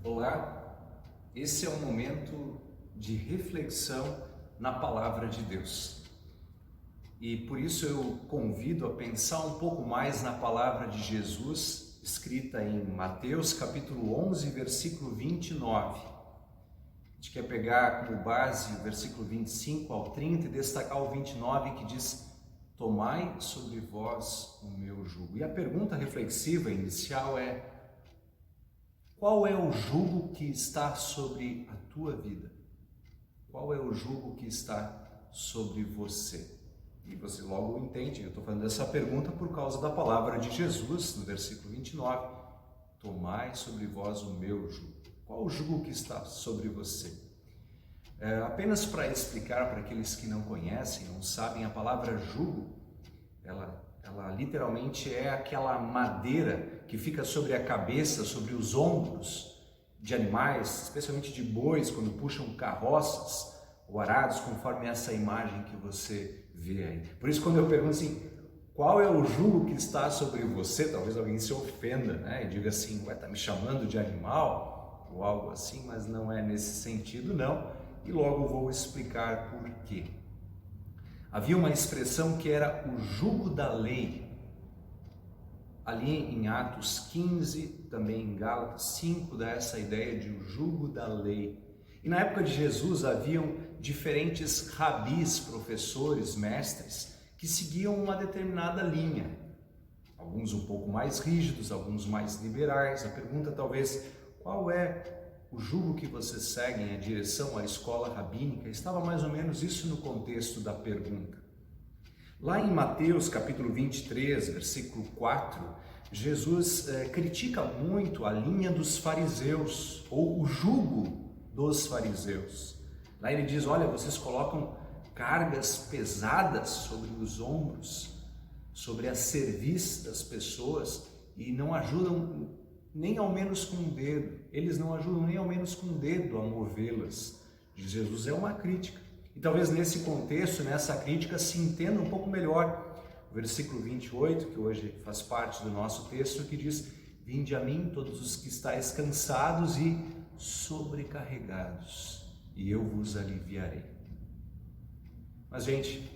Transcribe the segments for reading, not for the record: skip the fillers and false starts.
Olá, esse é um momento de reflexão na Palavra de Deus. E por isso eu convido a pensar um pouco mais na Palavra de Jesus, escrita em Mateus capítulo 11, versículo 29. A gente quer pegar como base o versículo 25 ao 30 e destacar o 29 que diz: tomai sobre vós o meu jugo. E a pergunta reflexiva inicial é: qual é o jugo que está sobre a tua vida? Qual é o jugo que está sobre você? E você logo entende, eu estou fazendo essa pergunta por causa da palavra de Jesus, no versículo 29. Tomai sobre vós o meu jugo. Qual o jugo que está sobre você? Apenas para explicar para aqueles que não conhecem, não sabem, a palavra jugo, ela literalmente é aquela madeira que fica sobre a cabeça, sobre os ombros de animais, especialmente de bois, quando puxam carroças ou arados, conforme essa imagem que você vê aí. Por isso, quando eu pergunto assim, qual é o jugo que está sobre você, talvez alguém se ofenda, né? E diga assim, tá me chamando de animal ou algo assim, mas não é nesse sentido, não. E logo vou explicar por quê. Havia uma expressão que era o jugo da lei. Ali em Atos 15, também em Gálatas 5, dá essa ideia de o jugo da lei. E na época de Jesus haviam diferentes rabis, professores, mestres, que seguiam uma determinada linha. Alguns um pouco mais rígidos, alguns mais liberais. A pergunta talvez, qual é o jugo que você segue em direção à escola rabínica? Estava mais ou menos isso no contexto da pergunta. Lá em Mateus capítulo 23, versículo 4, Jesus critica muito a linha dos fariseus, ou o jugo dos fariseus. Lá ele diz, olha, vocês colocam cargas pesadas sobre os ombros, sobre a cerviz das pessoas e não ajudam nem ao menos com o dedo. Eles não ajudam nem ao menos com o dedo a movê-las. Jesus é uma crítica. E talvez nesse contexto, nessa crítica, se entenda um pouco melhor o versículo 28, que hoje faz parte do nosso texto, que diz: vinde a mim todos os que estáis cansados e sobrecarregados, e eu vos aliviarei. Mas, gente,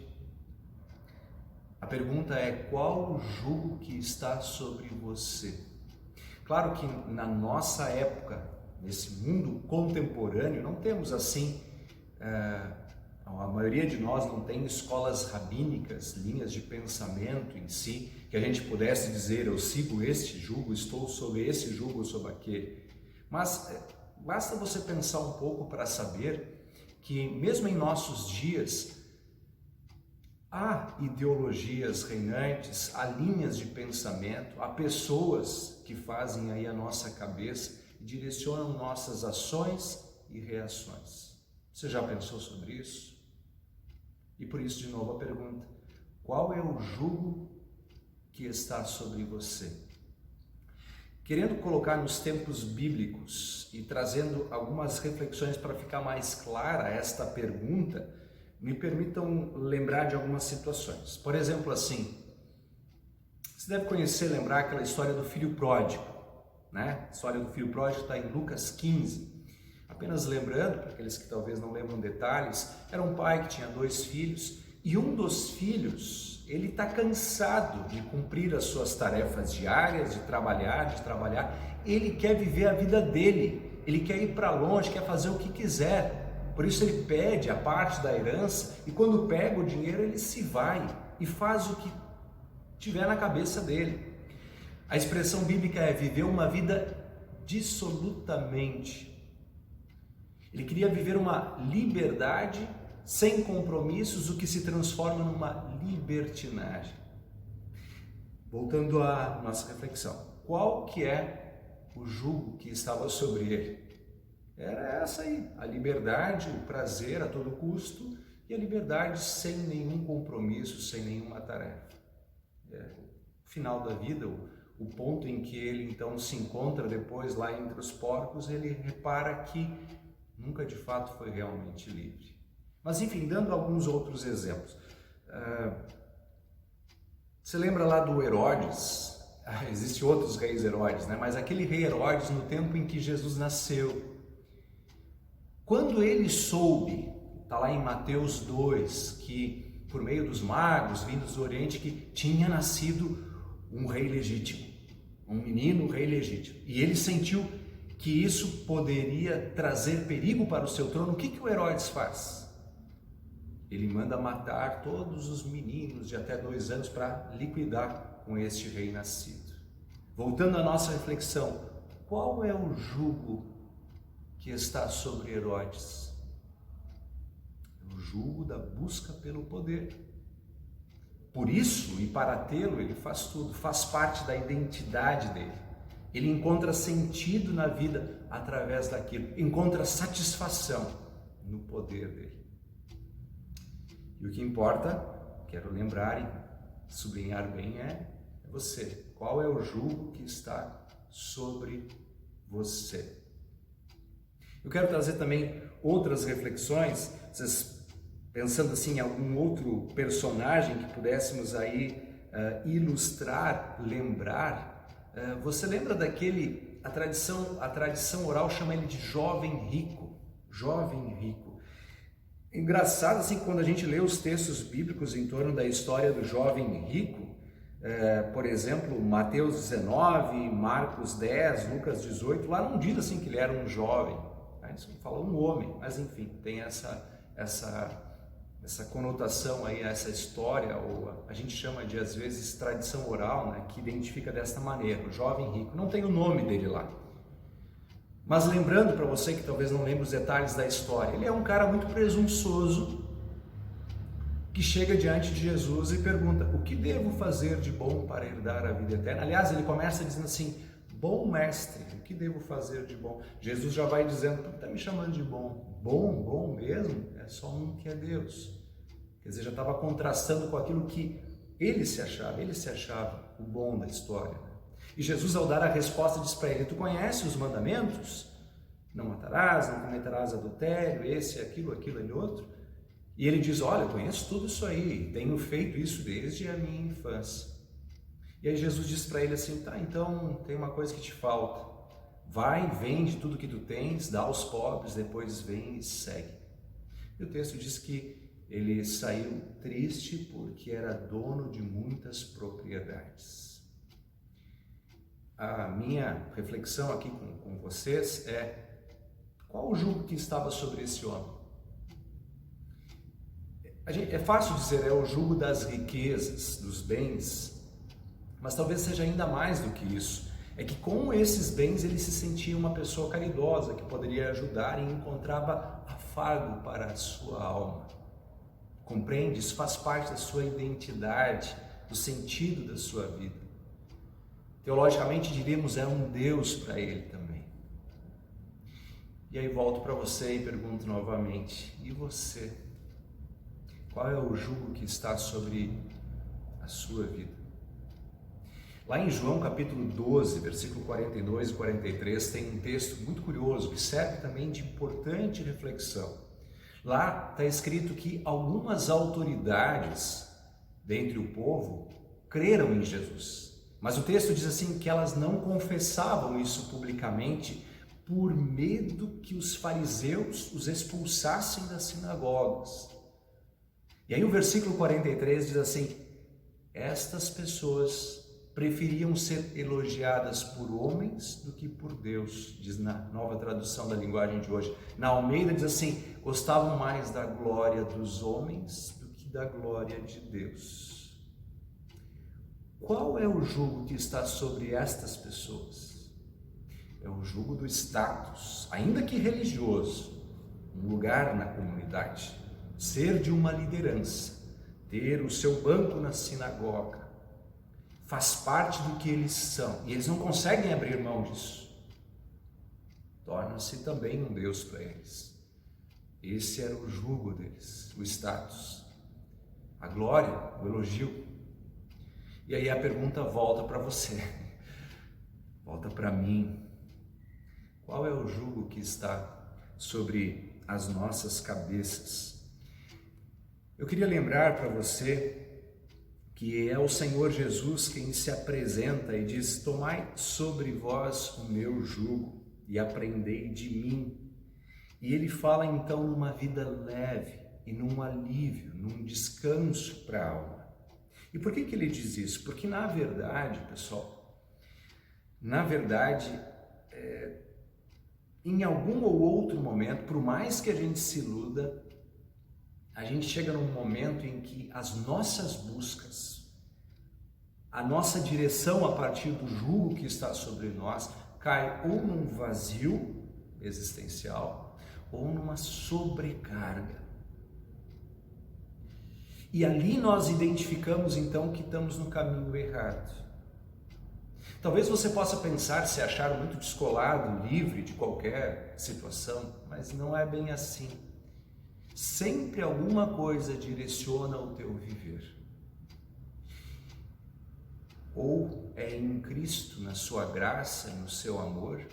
a pergunta é: qual o jugo que está sobre você? Claro que na nossa época, nesse mundo contemporâneo, não temos assim... A maioria de nós não tem escolas rabínicas, linhas de pensamento em si, que a gente pudesse dizer, eu sigo este jugo, estou sobre esse jugo ou sobre aquele. Mas basta você pensar um pouco para saber que mesmo em nossos dias, há ideologias reinantes, há linhas de pensamento, há pessoas que fazem aí a nossa cabeça e direcionam nossas ações e reações. Você já pensou sobre isso? E por isso, de novo, a pergunta: qual é o jugo que está sobre você? Querendo colocar nos tempos bíblicos e trazendo algumas reflexões para ficar mais clara esta pergunta, me permitam lembrar de algumas situações. Por exemplo, assim, você deve conhecer, lembrar aquela história do filho pródigo, né? A história do filho pródigo está em Lucas 15. Apenas lembrando, para aqueles que talvez não lembram detalhes, era um pai que tinha 2 filhos e um dos filhos, ele está cansado de cumprir as suas tarefas diárias, de trabalhar, ele quer viver a vida dele, ele quer ir para longe, quer fazer o que quiser, por isso ele pede a parte da herança e quando pega o dinheiro ele se vai e faz o que tiver na cabeça dele. A expressão bíblica é viver uma vida dissolutamente. Ele queria viver uma liberdade sem compromissos, o que se transforma numa libertinagem. Voltando à nossa reflexão, qual que é o jugo que estava sobre ele? Era essa aí, a liberdade, o prazer a todo custo e a liberdade sem nenhum compromisso, sem nenhuma tarefa. O final da vida, o ponto em que ele então se encontra depois lá entre os porcos, ele repara que nunca de fato foi realmente livre. Mas enfim, dando alguns outros exemplos. Você lembra lá do Herodes, existem outros reis Herodes, né? Mas aquele rei Herodes no tempo em que Jesus nasceu, quando ele soube, está lá em Mateus 2, que por meio dos magos vindos do Oriente, que tinha nascido um rei legítimo, um menino rei legítimo, e ele sentiu que isso poderia trazer perigo para o seu trono, o que o Herodes faz? Ele manda matar todos os meninos de até 2 anos para liquidar com este rei nascido. Voltando à nossa reflexão, qual é o jugo que está sobre Herodes? O jugo da busca pelo poder. Por isso, e para tê-lo, ele faz tudo, faz parte da identidade dele. Ele encontra sentido na vida através daquilo, encontra satisfação no poder dele. E o que importa, quero lembrar e sublinhar bem, é você. Qual é o jugo que está sobre você? Eu quero trazer também outras reflexões, vocês pensando assim em algum outro personagem que pudéssemos aí ilustrar, lembrar. Você lembra daquele, a tradição oral chama ele de jovem rico, jovem rico. Engraçado assim, quando a gente lê os textos bíblicos em torno da história do jovem rico, por exemplo, Mateus 19, Marcos 10, Lucas 18, lá não diz assim que ele era um jovem, isso fala um homem, mas enfim, tem essa conotação aí, essa história, ou a gente chama de às vezes tradição oral, né, que identifica desta maneira, o jovem rico, não tem o nome dele lá. Mas lembrando para você que talvez não lembre os detalhes da história, ele é um cara muito presunçoso, que chega diante de Jesus e pergunta: o que devo fazer de bom para herdar a vida eterna? Aliás, ele começa dizendo assim: bom mestre, o que devo fazer de bom? Jesus já vai dizendo: por que está me chamando de bom? Bom mesmo? É só um que é Deus. Quer dizer, já estava contrastando com aquilo que ele se achava o bom da história. E Jesus, ao dar a resposta, diz para ele: tu conhece os mandamentos? Não matarás, não cometerás adultério, esse, aquilo e outro. E ele diz: olha, eu conheço tudo isso aí, tenho feito isso desde a minha infância. E aí Jesus diz para ele assim: tá, então tem uma coisa que te falta. Vai, vende tudo que tu tens, dá aos pobres, depois vem e segue. E o texto diz que ele saiu triste porque era dono de muitas propriedades. A minha reflexão aqui com vocês é: qual o jugo que estava sobre esse homem? É fácil dizer, é o jugo das riquezas, dos bens, mas talvez seja ainda mais do que isso. É que com esses bens ele se sentia uma pessoa caridosa, que poderia ajudar e encontrava afago para a sua alma. Compreende? Isso faz parte da sua identidade, do sentido da sua vida. Teologicamente diríamos, é um Deus para ele também. E aí volto para você e pergunto novamente: e você? Qual é o jugo que está sobre a sua vida? Lá em João capítulo 12, versículo 42 e 43, tem um texto muito curioso que serve também de importante reflexão. Lá está escrito que algumas autoridades dentre o povo creram em Jesus. Mas o texto diz assim que elas não confessavam isso publicamente por medo que os fariseus os expulsassem das sinagogas. E aí o versículo 43 diz assim: estas pessoas preferiam ser elogiadas por homens do que por Deus, diz na nova tradução da linguagem de hoje. Na Almeida diz assim: gostavam mais da glória dos homens do que da glória de Deus. Qual é o jugo que está sobre estas pessoas? É o jugo do status, ainda que religioso, um lugar na comunidade, ser de uma liderança, ter o seu banco na sinagoga, faz parte do que eles são, e eles não conseguem abrir mão disso. Torna-se também um Deus para eles. Esse era o jugo deles, o status, a glória, o elogio. E aí a pergunta volta para você, volta para mim: qual é o jugo que está sobre as nossas cabeças? Eu queria lembrar para você que é o Senhor Jesus quem se apresenta e diz: tomai sobre vós o meu jugo e aprendei de mim. E ele fala então numa vida leve e num alívio, num descanso para a alma. E por que ele diz isso? Porque na verdade, pessoal, em algum ou outro momento, por mais que a gente se iluda, a gente chega num momento em que as nossas buscas, a nossa direção a partir do jugo que está sobre nós, cai ou num vazio existencial ou numa sobrecarga. E ali nós identificamos então que estamos no caminho errado. Talvez você possa pensar, se achar muito descolado, livre de qualquer situação, mas não é bem assim. Sempre alguma coisa direciona o teu viver. Ou é em Cristo, na sua graça e no seu amor,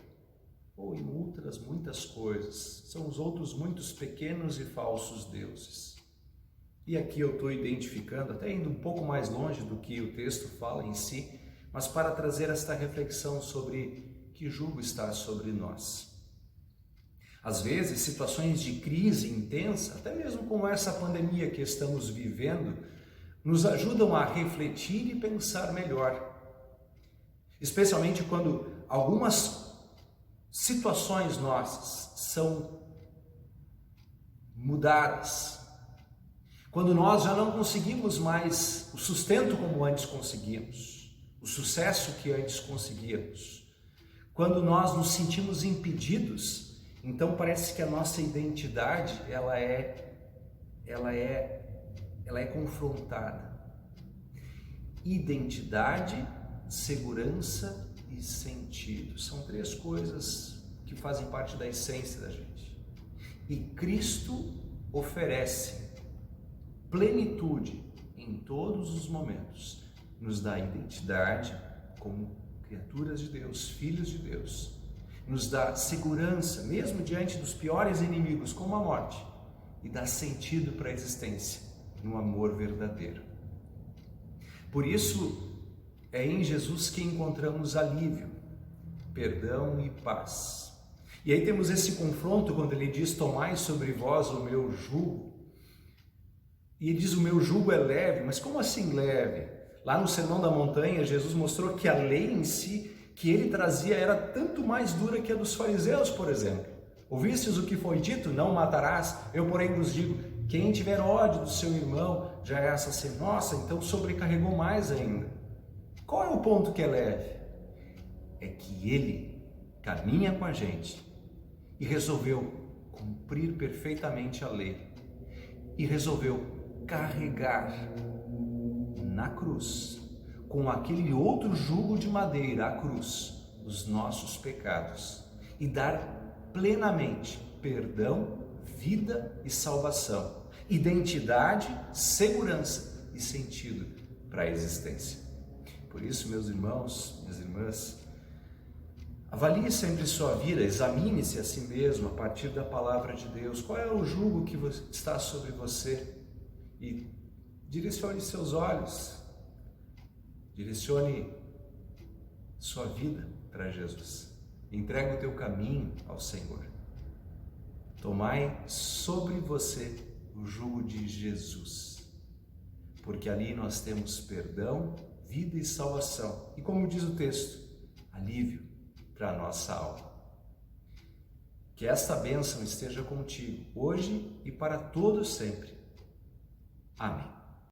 ou em outras muitas coisas. São os outros muitos pequenos e falsos deuses. E aqui eu estou identificando, até indo um pouco mais longe do que o texto fala em si, mas para trazer esta reflexão sobre que jugo está sobre nós. Às vezes, situações de crise intensa, até mesmo como essa pandemia que estamos vivendo, nos ajudam a refletir e pensar melhor. Especialmente quando algumas situações nossas são mudadas. Quando nós já não conseguimos mais o sustento como antes conseguíamos, o sucesso que antes conseguíamos. Quando nós nos sentimos impedidos, então parece que a nossa identidade ela é confrontada. Identidade, segurança e sentido. São três coisas que fazem parte da essência da gente. E Cristo oferece plenitude em todos os momentos. Nos dá identidade como criaturas de Deus, filhos de Deus. Nos dá segurança, mesmo diante dos piores inimigos, como a morte. E dá sentido para a existência, no amor verdadeiro. Por isso, é em Jesus que encontramos alívio, perdão e paz. E aí temos esse confronto quando ele diz: tomai sobre vós o meu jugo. E ele diz: o meu jugo é leve. Mas como assim leve? Lá no Sermão da Montanha, Jesus mostrou que a lei em si, que ele trazia, era tanto mais dura que a dos fariseus, por exemplo. Ouvistes o que foi dito? Não matarás. Eu, porém, vos digo: quem tiver ódio do seu irmão já é assassino. Nossa, então sobrecarregou mais ainda. Qual é o ponto que é leve? É que ele caminha com a gente e resolveu cumprir perfeitamente a lei. E resolveu carregar na cruz, com aquele outro jugo de madeira, a cruz, os nossos pecados, e dar plenamente perdão, vida e salvação, identidade, segurança e sentido para a existência. Por isso, meus irmãos, minhas irmãs, avalie sempre sua vida, examine-se a si mesmo a partir da palavra de Deus. Qual é o jugo que está sobre você? E direcione seus olhos, direcione sua vida para Jesus. Entregue o teu caminho ao Senhor. Tomai sobre você o jugo de Jesus, porque ali nós temos perdão, vida e salvação. E como diz o texto, alívio para a nossa alma. Que esta bênção esteja contigo, hoje e para todos sempre. Amém.